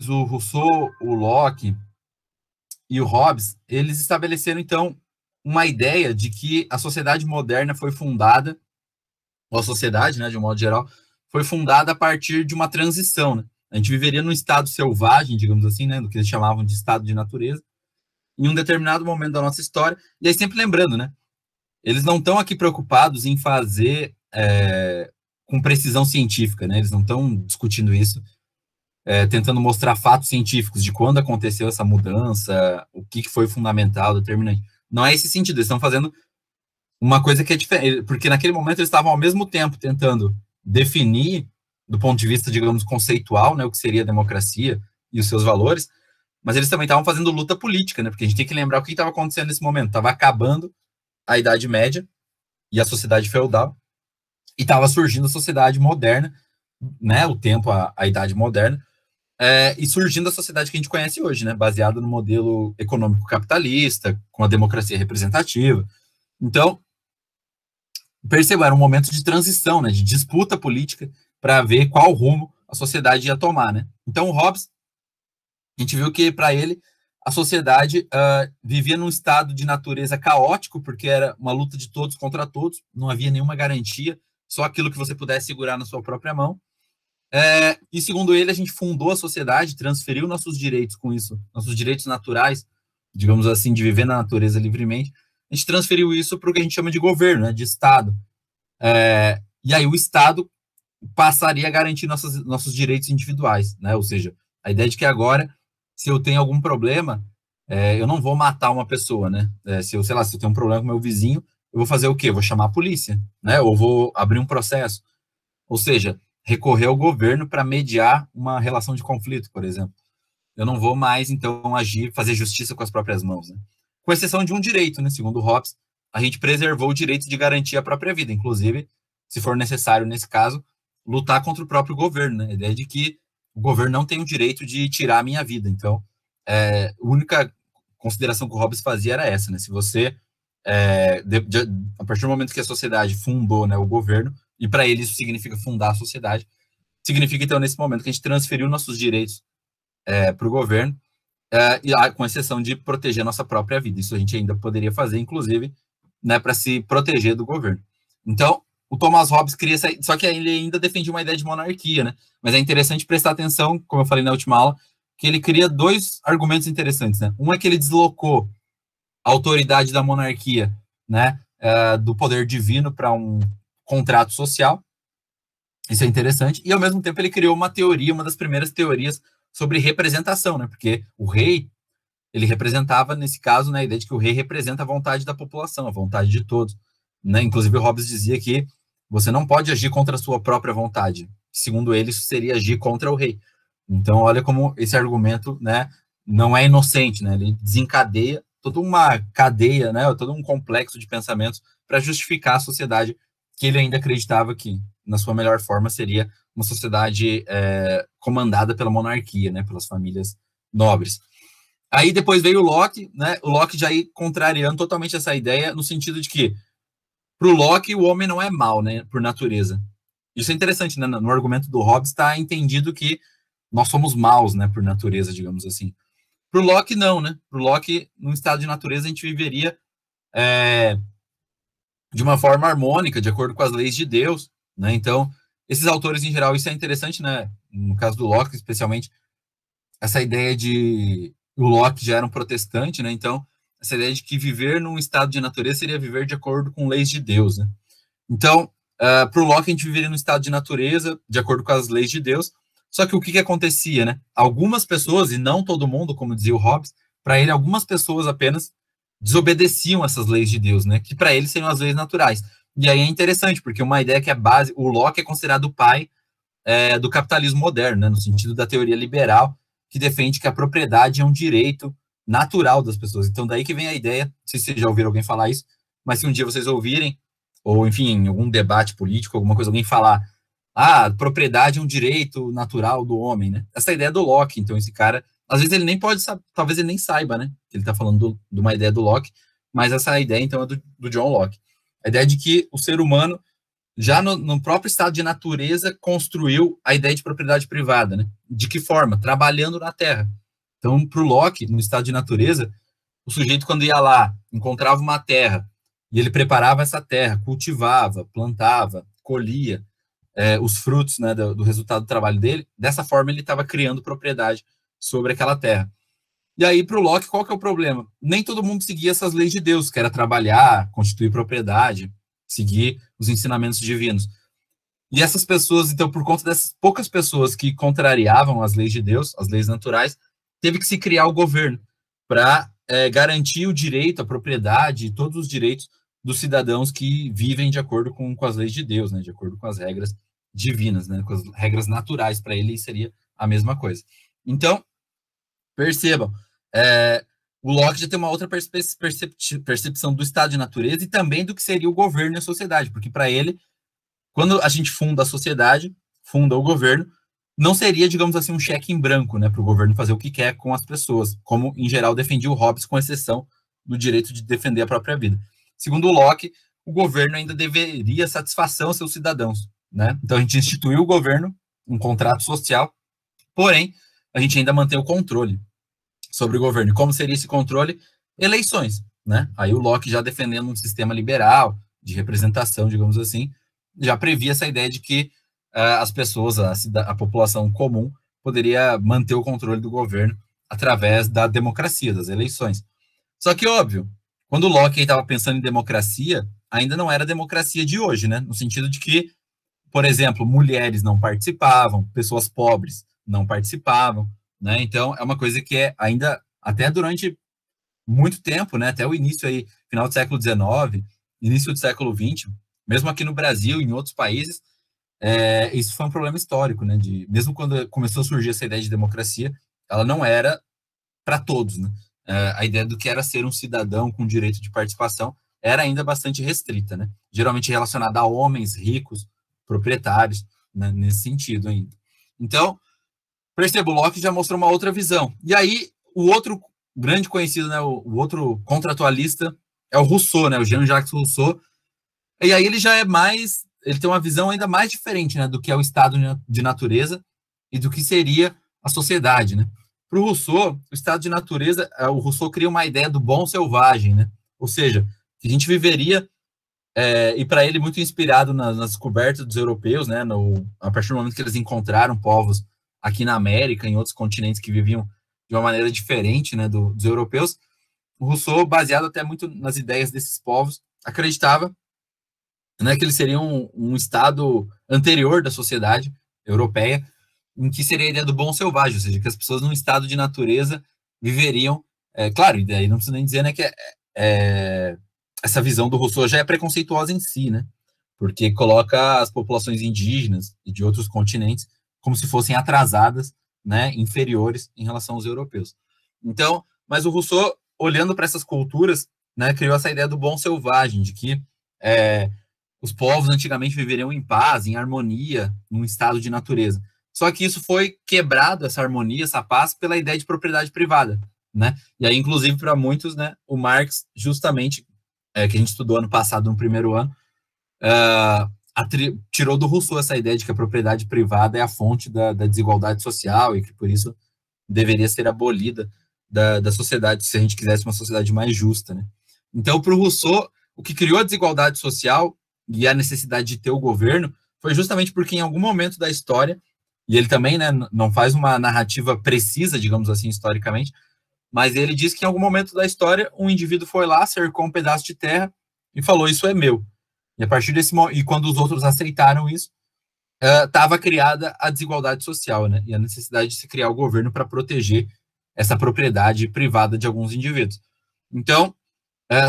o Rousseau, o Locke e o Hobbes, eles estabeleceram, então, uma ideia de que a sociedade moderna foi fundada, ou a sociedade, né, de um modo geral, foi fundada a partir de uma transição, né? A gente viveria num estado selvagem, digamos assim, né, do que eles chamavam de estado de natureza, em um determinado momento da nossa história, e aí sempre lembrando, né, eles não estão aqui preocupados em fazer com precisão científica, né, eles não estão discutindo isso, tentando mostrar fatos científicos de quando aconteceu essa mudança, o que foi fundamental, determinante. Não é esse sentido, eles estão fazendo uma coisa que é diferente, porque naquele momento eles estavam ao mesmo tempo tentando definir, do ponto de vista, digamos, conceitual, né, o que seria a democracia e os seus valores, mas eles também estavam fazendo luta política, né, porque a gente tem que lembrar o que estava acontecendo nesse momento. Estava acabando a Idade Média e a sociedade feudal, e estava surgindo a sociedade moderna, né, o tempo, a Idade Moderna, e surgindo a sociedade que a gente conhece hoje, né, baseada no modelo econômico capitalista, com a democracia representativa. Então, perceba, era um momento de transição, né, de disputa política para ver qual rumo a sociedade ia tomar, né. Então, o Hobbes, a gente viu que para ele a sociedade vivia num estado de natureza caótico, porque era uma luta de todos contra todos, não havia nenhuma garantia, só aquilo que você pudesse segurar na sua própria mão. E segundo ele, a gente fundou a sociedade, transferiu nossos direitos com isso, nossos direitos naturais, digamos assim, de viver na natureza livremente. A gente transferiu isso para o que a gente chama de governo, né, de Estado. E aí o Estado passaria a garantir nossos direitos individuais, né? Ou seja, a ideia de que agora, se eu tenho algum problema, eu não vou matar uma pessoa, né? Se eu, sei lá, se eu tenho um problema com meu vizinho, eu vou fazer o quê? Eu vou chamar a polícia, né? Ou vou abrir um processo. Ou seja, recorrer ao governo para mediar uma relação de conflito, por exemplo. Eu não vou mais, então, agir, fazer justiça com as próprias mãos, né? Com exceção de um direito, né? Segundo Hobbes, a gente preservou o direito de garantir a própria vida, inclusive, se for necessário, nesse caso, lutar contra o próprio governo, né? A ideia de que o governo não tem o direito de tirar a minha vida. Então, a única consideração que o Hobbes fazia era essa, né? Se você, a partir do momento que a sociedade fundou, né, o governo, e para ele isso significa fundar a sociedade, significa, então, nesse momento que a gente transferiu nossos direitos para o governo, com exceção de proteger a nossa própria vida. Isso a gente ainda poderia fazer, inclusive, né, para se proteger do governo. Então, o Thomas Hobbes cria essa, só que ele ainda defendia uma ideia de monarquia, né? Mas é interessante prestar atenção, como eu falei na última aula, que ele cria dois argumentos interessantes, né? Um é que ele deslocou a autoridade da monarquia, né, do poder divino para um contrato social. Isso é interessante. E, ao mesmo tempo, ele criou uma teoria, uma das primeiras teorias sobre representação, né? Porque o rei, ele representava, nesse caso, né, a ideia de que o rei representa a vontade da população, a vontade de todos, né? Inclusive, o Hobbes dizia que você não pode agir contra a sua própria vontade. Segundo ele, isso seria agir contra o rei. Então, olha como esse argumento, né, não é inocente, né? Ele desencadeia toda uma cadeia, né, todo um complexo de pensamentos para justificar a sociedade que ele ainda acreditava que, na sua melhor forma, seria uma sociedade comandada pela monarquia, né, pelas famílias nobres. Aí depois veio o Locke, né? O Locke já ia contrariando totalmente essa ideia, no sentido de que, para o Locke, o homem não é mau, né, por natureza. Isso é interessante, né? No argumento do Hobbes está entendido que nós somos maus, né, por natureza, digamos assim. Para o Locke, não, né? Para o Locke, num estado de natureza, a gente viveria de uma forma harmônica, de acordo com as leis de Deus, né? Então, esses autores, em geral, isso é interessante, né? No caso do Locke, especialmente, essa ideia de... O Locke já era um protestante, né? Então, essa ideia de que viver num estado de natureza seria viver de acordo com leis de Deus, né? Então, para o Locke, a gente viveria num estado de natureza, de acordo com as leis de Deus. Só que o que acontecia, né? Algumas pessoas, e não todo mundo, como dizia o Hobbes, para ele, algumas pessoas apenas desobedeciam essas leis de Deus, né? Que para ele seriam as leis naturais. E aí é interessante, porque uma ideia que é base, o Locke é considerado o pai do capitalismo moderno, né? No sentido da teoria liberal, que defende que a propriedade é um direito natural das pessoas. Então, daí que vem a ideia, não sei se vocês já ouviram alguém falar isso, mas se um dia vocês ouvirem, ou enfim, em algum debate político, alguma coisa, alguém falar, propriedade é um direito natural do homem, né? Essa ideia é do Locke. Então, esse cara, às vezes ele nem pode saber, talvez ele nem saiba, né? Ele está falando de uma ideia do Locke, mas essa ideia, então, é do John Locke. A ideia de que o ser humano já no próprio estado de natureza, construiu a ideia de propriedade privada, né? De que forma? Trabalhando na terra. Então, para o Locke, no estado de natureza, o sujeito, quando ia lá, encontrava uma terra, e ele preparava essa terra, cultivava, plantava, colhia os frutos, né, do resultado do trabalho dele, dessa forma ele estava criando propriedade sobre aquela terra. E aí, para o Locke, qual que é o problema? Nem todo mundo seguia essas leis de Deus, que era trabalhar, constituir propriedade, seguir os ensinamentos divinos. E essas pessoas, então, por conta dessas poucas pessoas que contrariavam as leis de Deus, as leis naturais, teve que se criar o governo para garantir o direito à propriedade e todos os direitos dos cidadãos que vivem de acordo com as leis de Deus, né, de acordo com as regras divinas, né, com as regras naturais. Para ele seria a mesma coisa. Então, percebam, o Locke já tem uma outra percepção do estado de natureza e também do que seria o governo e a sociedade, porque para ele, quando a gente funda a sociedade, funda o governo, não seria, digamos assim, um cheque em branco, né, para o governo fazer o que quer com as pessoas, como em geral defendia o Hobbes, com exceção do direito de defender a própria vida. Segundo o Locke, o governo ainda deveria satisfação aos seus cidadãos, né? Então a gente instituiu o governo, um contrato social, porém a gente ainda mantém o controle sobre o governo. E como seria esse controle? Eleições, né? Aí o Locke, já defendendo um sistema liberal, de representação, digamos assim, já previa essa ideia de que as pessoas, a população comum, poderia manter o controle do governo através da democracia, das eleições. Só que, óbvio, quando o Locke estava pensando em democracia, ainda não era a democracia de hoje, né? No sentido de que, por exemplo, mulheres não participavam, pessoas pobres não participavam, né? Então, é uma coisa que ainda, até durante muito tempo, né? Até o início aí, final do século XIX, início do século XX, mesmo aqui no Brasil e em outros países, isso foi um problema histórico, né? Mesmo quando começou a surgir essa ideia de democracia, ela não era para todos, né? A ideia do que era ser um cidadão com direito de participação era ainda bastante restrita, né? Geralmente relacionada a homens ricos, proprietários, né? Nesse sentido ainda. Então, percebo, o Locke já mostrou uma outra visão. E aí, o outro grande conhecido, né? O outro contratualista é o Rousseau, né? O Jean-Jacques Rousseau. E aí ele já é mais, ele tem uma visão ainda mais diferente, né? Do que é o estado de natureza e do que seria a sociedade, né? Para o Rousseau, o estado de natureza, o Rousseau cria uma ideia do bom selvagem, né? Ou seja, que a gente viveria, e para ele muito inspirado nas descobertas dos europeus, né? A partir do momento que eles encontraram povos aqui na América, em outros continentes que viviam de uma maneira diferente, né? Dos europeus, o Rousseau, baseado até muito nas ideias desses povos, acreditava, né, que eles seriam um estado anterior da sociedade europeia, em que seria a ideia do bom selvagem, ou seja, que as pessoas num estado de natureza viveriam, claro, e daí não precisa nem dizer, né, que essa visão do Rousseau já é preconceituosa em si, né, porque coloca as populações indígenas e de outros continentes como se fossem atrasadas, né, inferiores em relação aos europeus. Então, mas o Rousseau, olhando para essas culturas, né, criou essa ideia do bom selvagem, de que os povos antigamente viveriam em paz, em harmonia, num estado de natureza. Só que isso foi quebrado, essa harmonia, essa paz, pela ideia de propriedade privada, né? E aí, inclusive, para muitos, né, o Marx, justamente, que a gente estudou ano passado, no primeiro ano, tirou do Rousseau essa ideia de que a propriedade privada é a fonte da desigualdade social e que, por isso, deveria ser abolida da sociedade, se a gente quisesse uma sociedade mais justa, né? Então, para o Rousseau, o que criou a desigualdade social e a necessidade de ter o governo foi justamente porque em algum momento da história, e ele também, né, não faz uma narrativa precisa, digamos assim, historicamente, mas ele diz que em algum momento da história um indivíduo foi lá, cercou um pedaço de terra e falou, isso é meu. E a partir desse momento, e quando os outros aceitaram isso, estava criada a desigualdade social, né, e a necessidade de se criar o governo para proteger essa propriedade privada de alguns indivíduos. Então,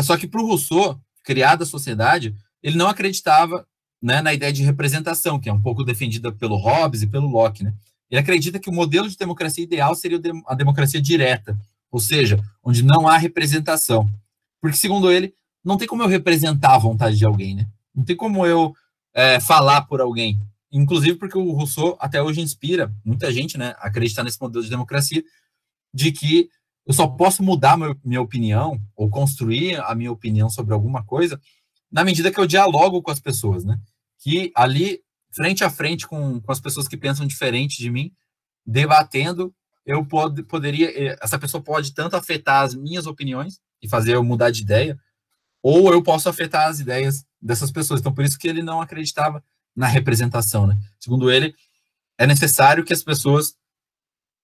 só que para o Rousseau, criada a sociedade, ele não acreditava, né, na ideia de representação, que é um pouco defendida pelo Hobbes e pelo Locke, né? Ele acredita que o modelo de democracia ideal seria a democracia direta, ou seja, onde não há representação. Porque, segundo ele, não tem como eu representar a vontade de alguém, né? Não tem como eu falar por alguém. Inclusive porque o Rousseau até hoje inspira muita gente, né, a acreditar nesse modelo de democracia, de que eu só posso mudar minha opinião ou construir a minha opinião sobre alguma coisa na medida que eu dialogo com as pessoas, né? que ali, frente a frente com as pessoas que pensam diferente de mim, debatendo, essa pessoa pode tanto afetar as minhas opiniões e fazer eu mudar de ideia, ou eu posso afetar as ideias dessas pessoas. Então, por isso que ele não acreditava na representação, né? Segundo ele, é necessário que as pessoas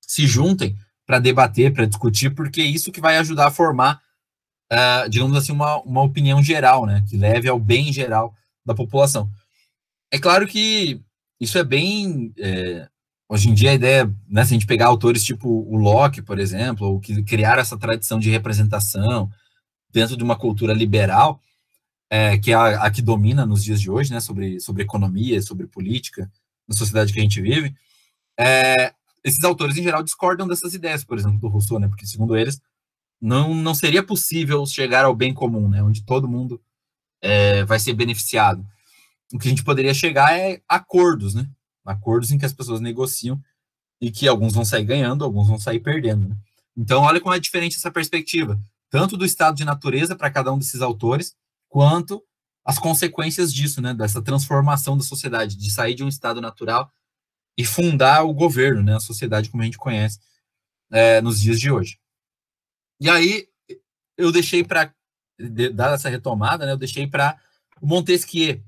se juntem para debater, para discutir, porque é isso que vai ajudar a formar, digamos assim, uma opinião geral, né? Que leve ao bem geral da população. É claro que isso é bem... hoje em dia a ideia, né, se a gente pegar autores tipo o Locke, por exemplo, ou que criaram essa tradição de representação dentro de uma cultura liberal, que é a que domina nos dias de hoje, né, sobre economia, sobre política, na sociedade que a gente vive, esses autores, em geral, discordam dessas ideias, por exemplo, do Rousseau, né, porque, segundo eles, não seria possível chegar ao bem comum, né, onde todo mundo vai ser beneficiado. O que a gente poderia chegar é acordos, né, acordos em que as pessoas negociam e que alguns vão sair ganhando, alguns vão sair perdendo, né? Então, olha como é diferente essa perspectiva, tanto do estado de natureza para cada um desses autores, quanto as consequências disso, né, dessa transformação da sociedade, de sair de um estado natural e fundar o governo, né, a sociedade como a gente conhece nos dias de hoje. E aí, eu deixei para dar essa retomada, né, eu deixei para o Montesquieu,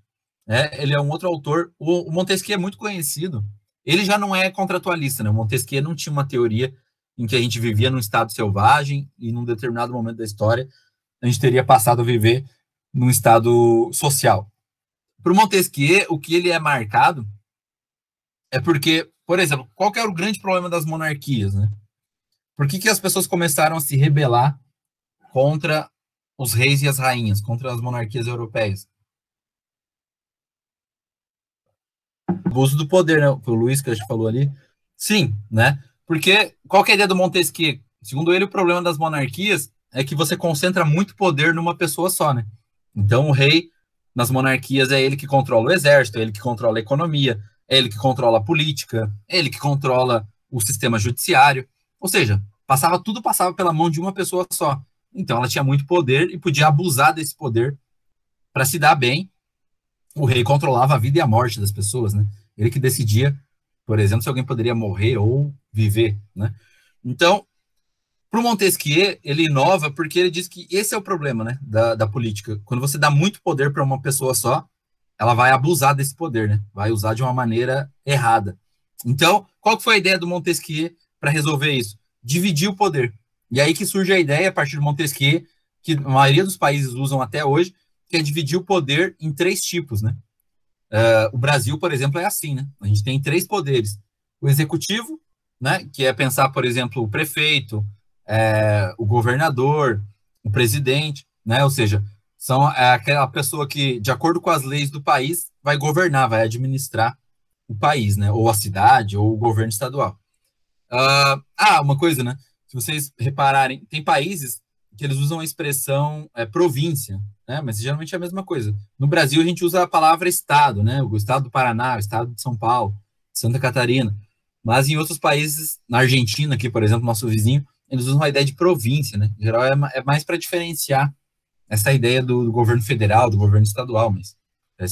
né, ele é um outro autor, o Montesquieu é muito conhecido, ele já não é contratualista, né, o Montesquieu não tinha uma teoria em que a gente vivia num estado selvagem e num determinado momento da história a gente teria passado a viver num estado social. Para o Montesquieu, o que ele é marcado é porque, por exemplo, qual que era o grande problema das monarquias, né? Por que as pessoas começaram a se rebelar contra os reis e as rainhas, contra as monarquias europeias? O abuso do poder, né? O Luiz que a gente falou ali. Sim, né? Porque qual que é a ideia do Montesquieu? Segundo ele, o problema das monarquias é que você concentra muito poder numa pessoa só, né? Então, o rei, nas monarquias, é ele que controla o exército, é ele que controla a economia, é ele que controla a política, é ele que controla o sistema judiciário. Ou seja, tudo passava pela mão de uma pessoa só. Então, ela tinha muito poder e podia abusar desse poder para se dar bem. O rei controlava a vida e a morte das pessoas, né? Ele que decidia, por exemplo, se alguém poderia morrer ou viver, né? Então, para o Montesquieu, ele inova porque ele diz que esse é o problema, né, da política. Quando você dá muito poder para uma pessoa só, ela vai abusar desse poder, né? Vai usar de uma maneira errada. Então, qual que foi a ideia do Montesquieu para resolver isso? Dividir o poder. E aí que surge a ideia, a partir do Montesquieu, que a maioria dos países usam até hoje, que é dividir o poder em 3 tipos, né? O Brasil, por exemplo, é assim, né? A gente tem 3 poderes. O executivo, né, que é pensar, por exemplo, o prefeito, o governador, o presidente, né? Ou seja, são aquela pessoa que, de acordo com as leis do país, vai governar, vai administrar o país, né? Ou a cidade, ou o governo estadual. Uma coisa, né? Se vocês repararem, tem países que eles usam a expressão província, né? Mas geralmente é a mesma coisa. No Brasil, a gente usa a palavra estado, né? O estado do Paraná, o estado de São Paulo, Santa Catarina. Mas em outros países, na Argentina, aqui, por exemplo, nosso vizinho, eles usam a ideia de província, né? Em geral, é mais para diferenciar essa ideia do governo federal, do governo estadual, mas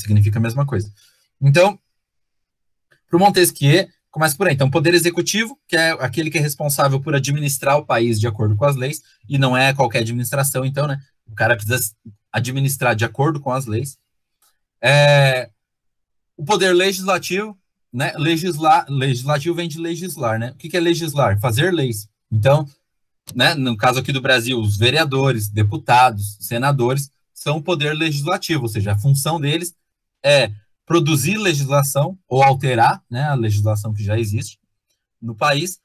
significa a mesma coisa. Então, para o Montesquieu, começa por aí. Então, poder executivo, que é aquele que é responsável por administrar o país de acordo com as leis, e não é qualquer administração, então, né? O cara precisa administrar de acordo com as leis. O poder legislativo, né? Legislativo vem de legislar, né? O que é legislar? Fazer leis. Então, né, no caso aqui do Brasil, os vereadores, deputados, senadores são o poder legislativo, ou seja, a função deles é produzir legislação ou alterar, né, a legislação que já existe no país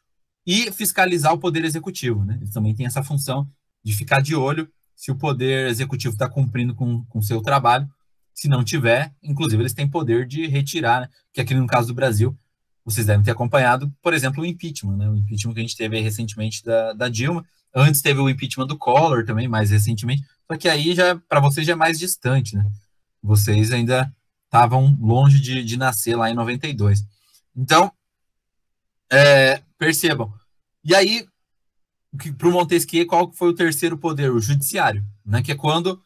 e fiscalizar o poder executivo, né? Eles também têm essa função de ficar de olho se o poder executivo está cumprindo com o seu trabalho. Se não tiver, inclusive, eles têm poder de retirar, né? Que aqui no caso do Brasil, vocês devem ter acompanhado, por exemplo, o impeachment, né? O impeachment que a gente teve aí recentemente da Dilma. Antes teve o impeachment do Collor também, mais recentemente. Só que aí, já para vocês, já é mais distante, né? Vocês ainda estavam longe de nascer lá em 92. Então, percebam. E aí, para o Montesquieu, qual foi o terceiro poder? O judiciário, né? Que é quando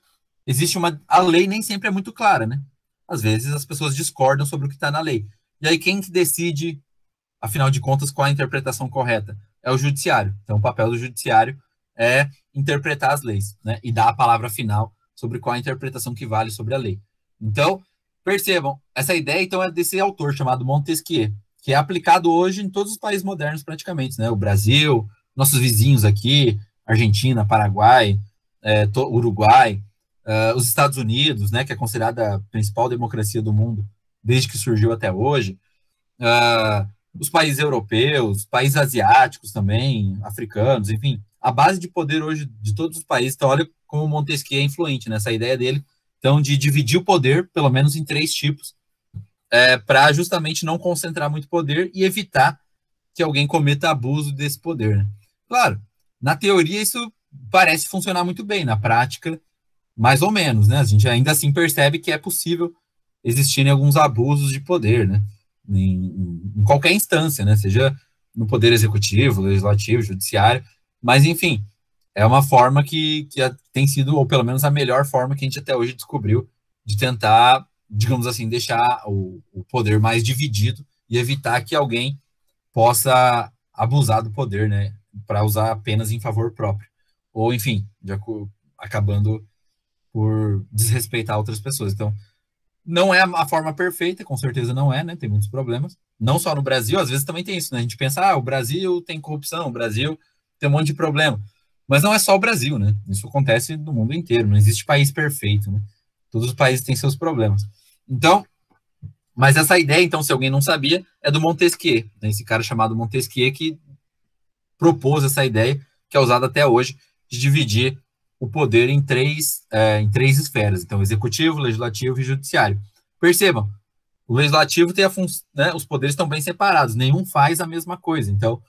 existe a lei nem sempre é muito clara, né? às vezes as pessoas discordam sobre o que está na lei. E aí quem que decide, afinal de contas, qual a interpretação correta? É o judiciário. Então o papel do judiciário é interpretar as leis, né? E dar a palavra final sobre qual a interpretação que vale sobre a lei. Então, percebam, essa ideia então é desse autor chamado Montesquieu, que é aplicado hoje em todos os países modernos praticamente, né? O Brasil, nossos vizinhos aqui, Argentina, Paraguai, Uruguai, os Estados Unidos, né, que é considerada a principal democracia do mundo desde que surgiu até hoje, os países europeus, países asiáticos também, africanos, enfim, a base de poder hoje de todos os países. Então, olha como Montesquieu é influente nessa ideia dele, então, de dividir o poder, pelo menos em 3 tipos, para justamente não concentrar muito poder e evitar que alguém cometa abuso desse poder. Né? Claro, na teoria isso parece funcionar muito bem, na prática, mais ou menos, né? A gente ainda assim percebe que é possível existirem alguns abusos de poder, né? Em qualquer instância, né? Seja no poder executivo, legislativo, judiciário, mas enfim, é uma forma que tem sido, ou pelo menos a melhor forma que a gente até hoje descobriu de tentar, digamos assim, deixar o poder mais dividido e evitar que alguém possa abusar do poder, né, para usar apenas em favor próprio, ou enfim, acabando por desrespeitar outras pessoas. Então, não é a forma perfeita, com certeza não é, né? Tem muitos problemas. Não só no Brasil, às vezes também tem isso, né? A gente pensa, o Brasil tem corrupção, o Brasil tem um monte de problema. Mas não é só o Brasil, né? Isso acontece no mundo inteiro, não existe país perfeito, né? Todos os países têm seus problemas. Então, mas essa ideia, então, se alguém não sabia, é do Montesquieu, né? Esse cara chamado Montesquieu que propôs essa ideia, que é usada até hoje, de dividir o poder em três esferas, então, executivo, legislativo e judiciário. Percebam, o legislativo tem a função, né, os poderes estão bem separados, nenhum faz a mesma coisa. Então,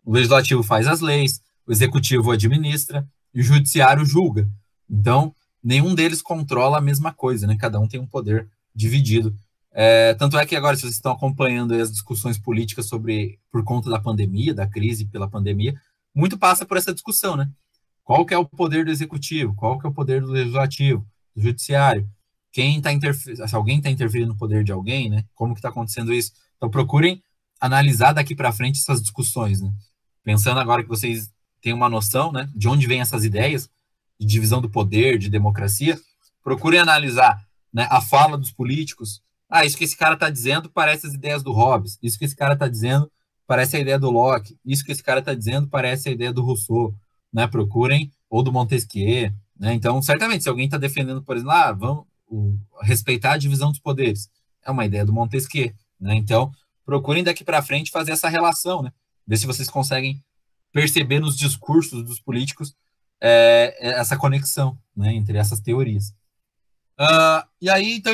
o legislativo faz as leis, o executivo administra e o judiciário julga. Então, nenhum deles controla a mesma coisa, né? Cada um tem um poder dividido. Tanto é que agora, se vocês estão acompanhando as discussões políticas sobre, por conta da pandemia, da crise pela pandemia, muito passa por essa discussão, né? Qual que é o poder do executivo? Qual que é o poder do legislativo, do judiciário? Quem está se alguém está interferindo no poder de alguém, né? Como que está acontecendo isso? Então procurem analisar daqui para frente essas discussões, né? Pensando agora que vocês têm uma noção, né, de onde vêm essas ideias de divisão do poder, de democracia, procurem analisar, né, a fala dos políticos. Isso que esse cara está dizendo parece as ideias do Hobbes. Isso que esse cara está dizendo parece a ideia do Locke. Isso que esse cara está dizendo parece a ideia do Rousseau, né? Procurem, ou do Montesquieu, né? Então, certamente, se alguém está defendendo, por exemplo, vamos respeitar a divisão dos poderes, é uma ideia do Montesquieu, né? Então, procurem daqui para frente fazer essa relação, né? Ver se vocês conseguem perceber nos discursos dos políticos essa conexão, né, entre essas teorias. E aí, então,